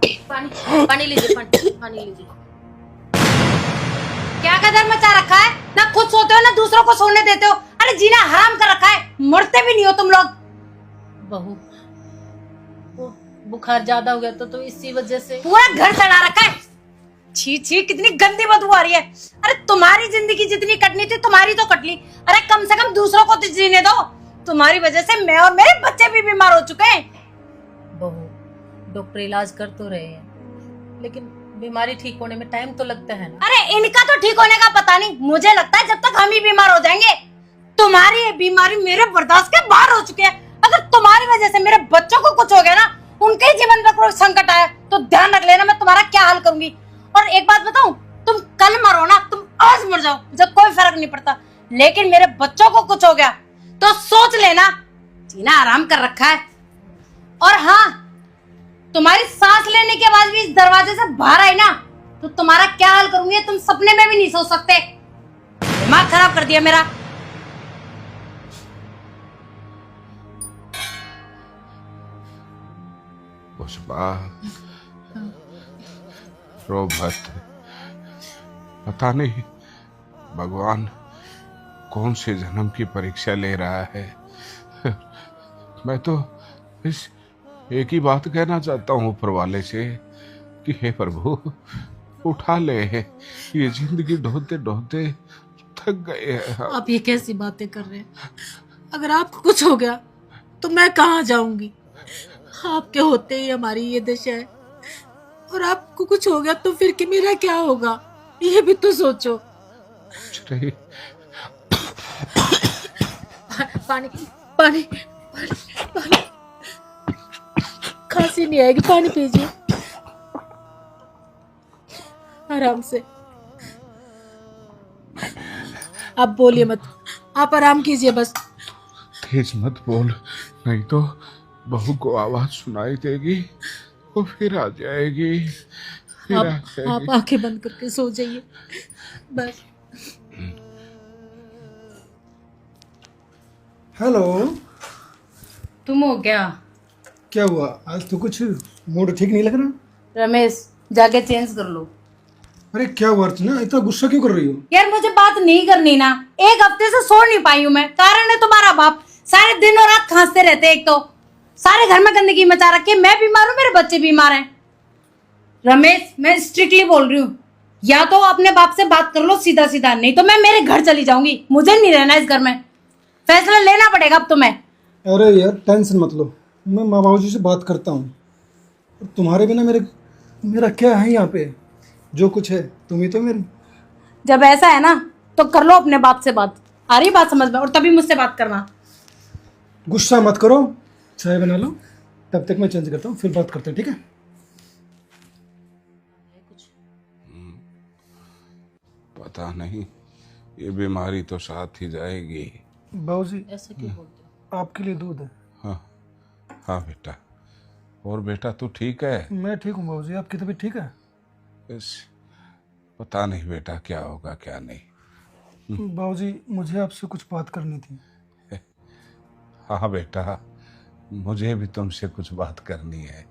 पानी पानी लीजिए, पानी लीजिए। क्या कदर मचा रखा है, ना खुद सोते हो ना दूसरों को सोने देते हो। अरे जीना हराम कर रखा है, मरते भी नहीं हो तुम लोग। बहू, वो बुखार ज्यादा हो गया तो इसी वजह से पूरा घर सड़ा रखा है। छी छी, कितनी गंदी बदबू आ रही है। अरे तुम्हारी जिंदगी जितनी कटनी थी तुम्हारी तो कट ली, अरे कम से कम दूसरों को तो जीने दो। तुम्हारी वजह से मैं और मेरे बच्चे भी बीमार हो चुके हैं। बहू, डॉक्टर इलाज कर तो रहे हैं, लेकिन बीमारी ठीक होने में टाइम तो लगता है ना। अरे इनका तो ठीक होने का पता नहीं, मुझे लगता है जब तक हम ही बीमार हो जाएंगे। तुम्हारी ये बीमारी मेरे बर्दाश्त के बाहर हो चुकी है। अगर तुम्हारी वजह से मेरे बच्चों को कुछ हो गया ना, उनके ही जीवन में कोई संकट आया तो ध्यान रख लेना मैं तुम्हारा क्या हाल करूंगी। और एक बात बताऊं, तुम कल मरो ना, तुम आज मर जाओ, मुझे कोई फर्क नहीं पड़ता, लेकिन मेरे बच्चों को कुछ हो गया तो सोच लेना जीना आराम कर रखा है। और हाँ, तुम्हारी सांस लेने के बाद भी इस दरवाजे से बाहर आई ना तो तुम्हारा क्या हाल करूंगी तुम सपने में भी नहीं सोच सकते। दिमाग खराब कर दिया मेरा। पुष्पा, रो मत। पता नहीं भगवान कौन से जन्म की परीक्षा ले रहा है। मैं तो इस एक ही बात कहना चाहता हूँ ऊपर वाले से कि हे प्रभु उठा ले, ये जिंदगी ढोते ढोते थक गए हैं। आप ये कैसी बातें कर रहे हैं? अगर आपको कुछ हो गया तो मैं कहाँ जाऊंगी? आपके होते ही हमारी ये दशा है, और आपको कुछ हो गया तो फिर कि मेरा क्या होगा, ये भी तो सोचो। कुछ नहीं। पानी पानी पानी पानी, खांसी नहीं आएगी, पानी पीजिए आराम से। आप बोलिए मत, आप आराम कीजिए बस। तेज मत बोल, नहीं तो बहू को आवाज सुनाई देगी, वो फिर आ जाएगी, फिर आ जाएगी। आप आंखें बंद करके सो जाइए बस। हेलो। तुम हो क्या? क्या हुआ? आज तो कुछ मूड ठीक नहीं लग रहा। रमेश, जाके चेंज कर लो। अरे क्या हुआ अर्चना, इतना गुस्सा क्यों कर रही हो? यार मुझे बात नहीं करनी ना, एक हफ्ते से सो नहीं पाई हूँ मैं। कारण है तुम्हारा बाप, सारे दिन और रात खांसते रहते। एक तो सारे घर में गंदगी मचा रखी है, मैं बीमार हूँ, मेरे बच्चे बीमार हैं। रमेश, मैं स्ट्रिक्टली बोल रही हूँ, या तो अपने बाप से बात कर लो सीधा सीधा, नहीं तो मैं मेरे घर चली जाऊंगी। मुझे नहीं रहना इस घर में, फैसला लेना पड़ेगा अब तुम्हें। अरे यार टेंशन मत लो, मैं माँ बाबू जी से बात करता हूँ। तुम्हारे बिना मेरा क्या है यहाँ पे? जो कुछ है तुम ही तो मेरी। जब ऐसा है ना तो कर लो अपने बाप से बात, आ रही बात समझ में, और तभी मुझसे बात करना। गुस्सा मत करो, चाय बना लो, तब तक मैं चेंज करता हूँ, फिर बात करते हैं, ठीक है? पता नहीं, ये बीमारी तो साथ ही जाएगी। बाबू जी ऐसे क्यों बोलते हो? आपके लिए दूध है। हाँ हाँ बेटा। और बेटा तू ठीक है? मैं ठीक हूँ बाबू जी, आपकी तबीयत ठीक है? बस पता नहीं बेटा क्या होगा क्या नहीं। बाबू जी मुझे आपसे कुछ बात करनी थी। हाँ बेटा, मुझे भी तुमसे कुछ बात करनी है।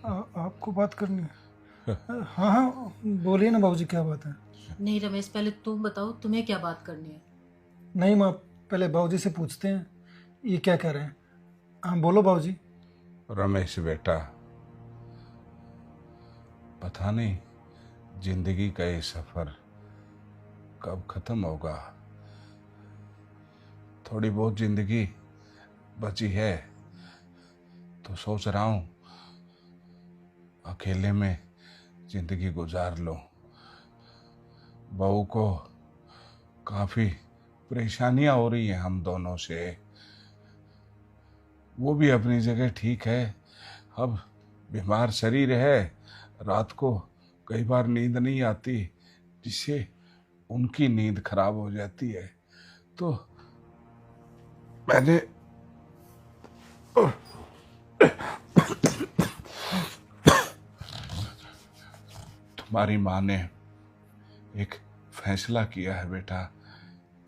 आपको बात करनी है? हाँ हाँ बोलिए ना बाबूजी, क्या बात है? नहीं रमेश, पहले तुम बताओ तुम्हें क्या बात करनी है। नहीं माँ, पहले बाबूजी से पूछते हैं ये क्या कह रहे हैं। हाँ बोलो बाबूजी। रमेश बेटा, पता नहीं जिंदगी का ये सफर कब खत्म होगा। थोड़ी बहुत जिंदगी बची है तो सोच रहा हूं अकेले में जिंदगी गुजार लो। बहू को काफी परेशानियां हो रही हैं हम दोनों से। वो भी अपनी जगह ठीक है, अब बीमार शरीर है, रात को कई बार नींद नहीं आती, जिससे उनकी नींद खराब हो जाती है। तो मैंने तुम्हारी माँ ने एक फैसला किया है बेटा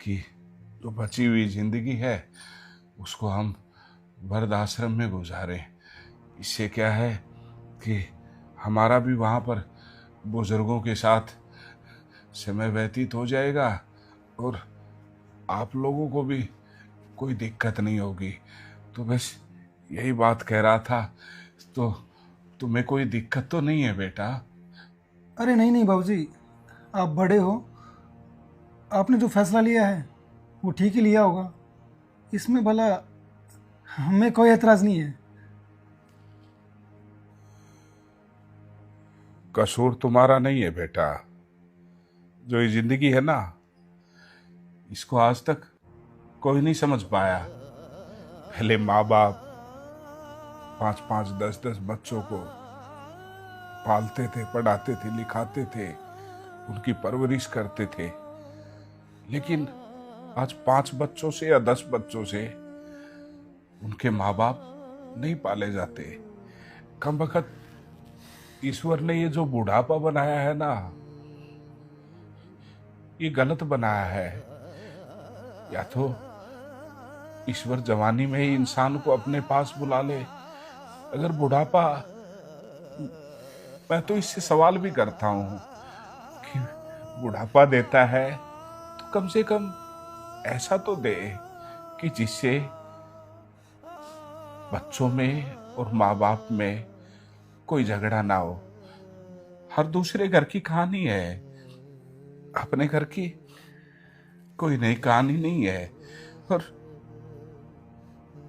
कि जो बची हुई जिंदगी है उसको हम वृद्ध आश्रम में गुजारें। इससे क्या है कि हमारा भी वहाँ पर बुजुर्गों के साथ समय व्यतीत हो जाएगा और आप लोगों को भी कोई दिक्कत नहीं होगी। तो बस यही बात कह रहा था। तो तुम्हें कोई दिक्कत तो नहीं है बेटा? अरे नहीं नहीं बाबूजी, आप बड़े हो, आपने जो फैसला लिया है वो ठीक ही लिया होगा, इसमें भला हमें कोई एतराज़ नहीं है। कसूर तुम्हारा नहीं है बेटा। जो ये जिंदगी है ना, इसको आज तक कोई नहीं समझ पाया। पहले माँ बाप 5-5, 10-10 बच्चों को पालते थे, पढ़ाते थे, लिखाते थे, उनकी परवरिश करते थे। लेकिन आज 5 बच्चों से या 10 बच्चों से उनके माँ बाप नहीं पाले जाते। कम वक्त ईश्वर ने ये जो बुढ़ापा बनाया है ना, ये गलत बनाया है। या तो ईश्वर जवानी में ही इंसान को अपने पास बुला ले। अगर बुढ़ापा, मैं तो इससे सवाल भी करता हूं कि बुढ़ापा देता है तो कम से कम ऐसा तो दे कि जिससे बच्चों में और माँ बाप में कोई झगड़ा ना हो। हर दूसरे घर की कहानी है, अपने घर की कोई नई कहानी नहीं है। और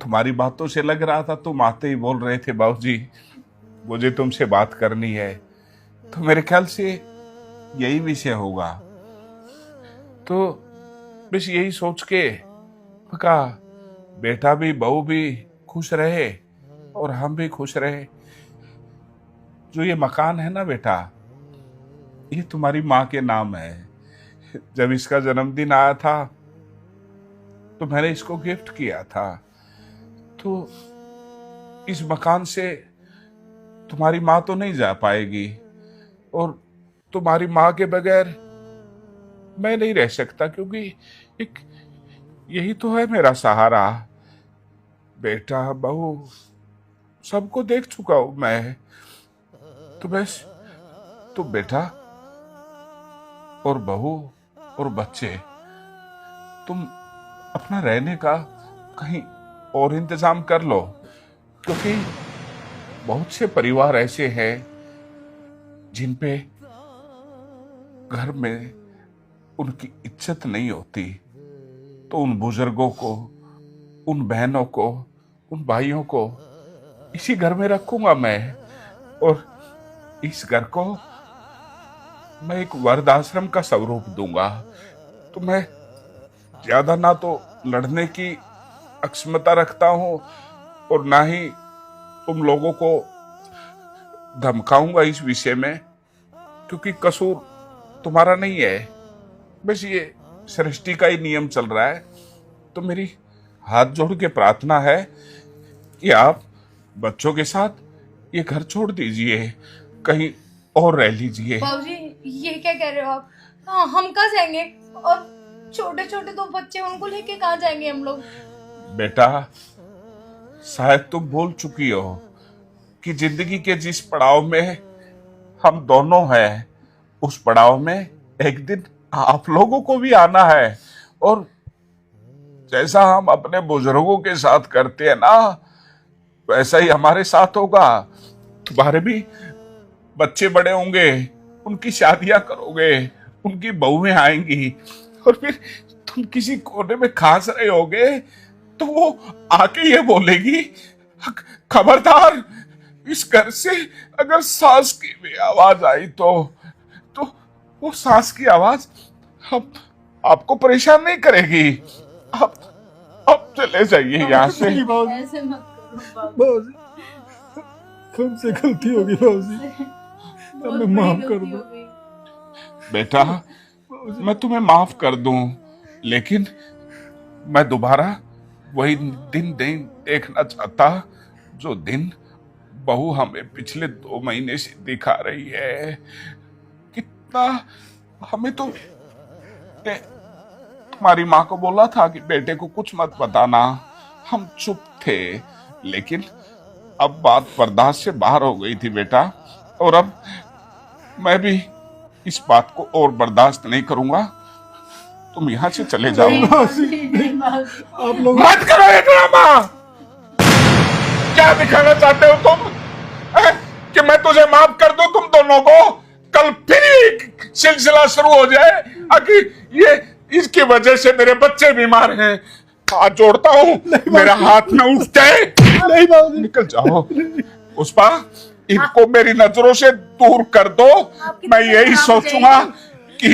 तुम्हारी बातों से लग रहा था, तुम आते ही बोल रहे थे बाबूजी मुझे तुमसे बात करनी है। तो मेरे ख्याल से यही विषय होगा। तो बस यही सोच के कहा बेटा भी बहू भी खुश रहे और हम भी खुश रहे। जो ये मकान है ना बेटा, ये तुम्हारी माँ के नाम है। जब इसका जन्मदिन आया था तो मैंने इसको गिफ्ट किया था। तो इस मकान से तुम्हारी माँ तो नहीं जा पाएगी और तुम्हारी माँ के बगैर मैं नहीं रह सकता, क्योंकि एक यही तो है मेरा सहारा। बेटा बहू सबको देख चुका हूं मैं। तो बस तो बेटा और बहू और बच्चे, तुम अपना रहने का कहीं और इंतजाम कर लो, क्योंकि बहुत से परिवार ऐसे हैं जिन पे घर में उनकी इज्जत नहीं होती। तो उन बुजुर्गों को, उन बहनों को, उन भाइयों को इसी घर में रखूंगा मैं। और इस घर को मैं एक वृद्धाश्रम का स्वरूप दूंगा। तो मैं ज्यादा ना तो लड़ने की अक्षमता रखता हूं और ना ही तुम लोगों को धमकाऊंगा इस विषय में, क्योंकि कसूर तुम्हारा नहीं है। बस ये सृष्टि का ही नियम चल रहा है। तो मेरी हाथ जोड़ के प्रार्थना है कि आप बच्चों के साथ ये घर छोड़ दीजिए, कहीं और रह लीजिए। बाबूजी ये क्या कह रहे हो आप? हाँ, हम कहाँ जाएंगे? और छोटे छोटे 2 बच्चे, उनको लेके कहाँ जाएंगे हम लोग? बेटा शायद तुम भूल चुकी हो कि जिंदगी के जिस पड़ाव में हम दोनों हैं, उस पड़ाव में एक दिन आप लोगों को भी आना है। और जैसा हम अपने बुजुर्गों के साथ करते हैं ना, वैसा ही हमारे साथ होगा। तुम्हारे भी बच्चे बड़े होंगे, उनकी शादियां करोगे, उनकी बहुएं आएंगी, और फिर तुम किसी कोने में खास रहे होगे तो वो आके ये बोलेगी, खबरदार इस घर से अगर सांस की भी आवाज आई तो वो सांस की आवाज हम आपको परेशान नहीं करेगी। अब चले जाइए यहाँ से। ऐसे मत करो बाबूजी, हमसे गलती होगी बाबूजी, हमें माफ कर दो। बेटा मैं तुम्हें माफ कर दूं, लेकिन मैं दोबारा वही दिन नहीं देखना चाहता जो दिन बहू हमें पिछले 2 महीने से दिखा रही है। कितना हमें तो तुम्हारी माँ को बोला था कि बेटे को कुछ मत बताना, हम चुप थे। लेकिन अब बात बर्दाश्त से बाहर हो गई थी बेटा, और अब मैं भी इस बात को और बर्दाश्त नहीं करूंगा। तुम यहाँ से चले जाओ। आप लोग मत करो ये ड्रामा। क्या दिखाना चाहते हो तुम? कि मैं तुझे माफ कर दूं तुम दोनों को? कल फिर एक सिलसिला शुरू हो जाए कि ये इसकी वजह से मेरे बच्चे बीमार हैं। हाथ जोड़ता हूँ, मेरा हाथ न उठ जाए। नहीं बाबूजी, निकल जाओ। पुष्पा, इनको मेरी नजरों से दूर कर दो। मैं यही सोचूंगा कि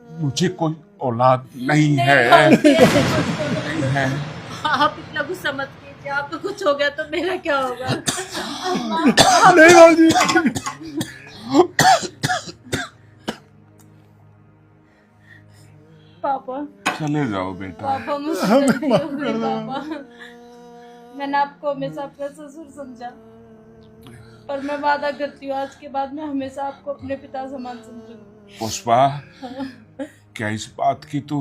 मुझे कोई औलाद नहीं है। आप इतना गुस्सा मत कीजिए, आपको कुछ हो गया तो मेरा क्या होगा? नहीं बाबूजी। पापा, चले जाओ बेटा। पापा मुझसे गलती हो गई पापा। मैंने आपको हमेशा अपना ससुर समझा, पर मैं वादा करती हूँ आज के बाद मैं हमेशा आपको अपने पिता समान समझूंगी। पुष्पा, क्या इस बात की तू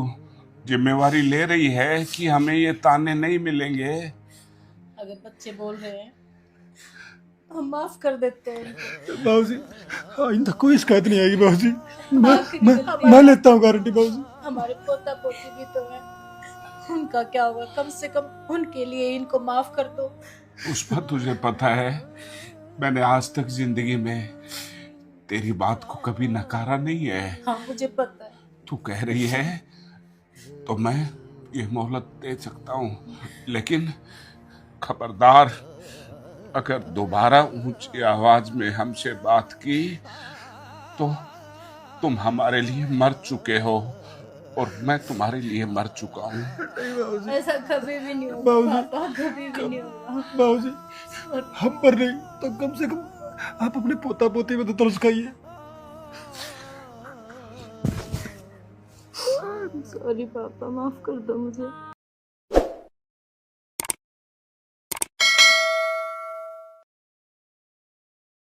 जिम्मेवारी ले रही है कि हमें ये ताने नहीं मिलेंगे? अगर बच्चे बोल रहे हैं तो हम माफ कर देते हैं इनको। बाबूजी, आइंदा कोई शिकायत नहीं आएगी बाबूजी। आखिरी गलती मैं लेता हूँ गारंटी बाबूजी। हमारे पोता पोती भी तो है, उनका क्या होगा? कम से कम उनके लिए इनको माफ कर दो। पुष्पा, तुझे पता है मैंने आज तक जिंदगी में तेरी बात को कभी नकारा नहीं है। हाँ मुझे पता है। तू कह रही है तो मैं ये मोहलत दे सकता हूँ, लेकिन खबरदार, अगर दोबारा ऊंची आवाज में हमसे बात की तो तुम हमारे लिए मर चुके हो और मैं तुम्हारे लिए मर चुका हूँ। ऐसा कभी भी नहीं होगा बाबूजी, पापा, कभी भी नहीं होगा। बाबूजी, हम पर नहीं तो कम से कम आप अपने पोता पोती में तो तरस खाइए। सॉरी पापा, माफ कर दो मुझे।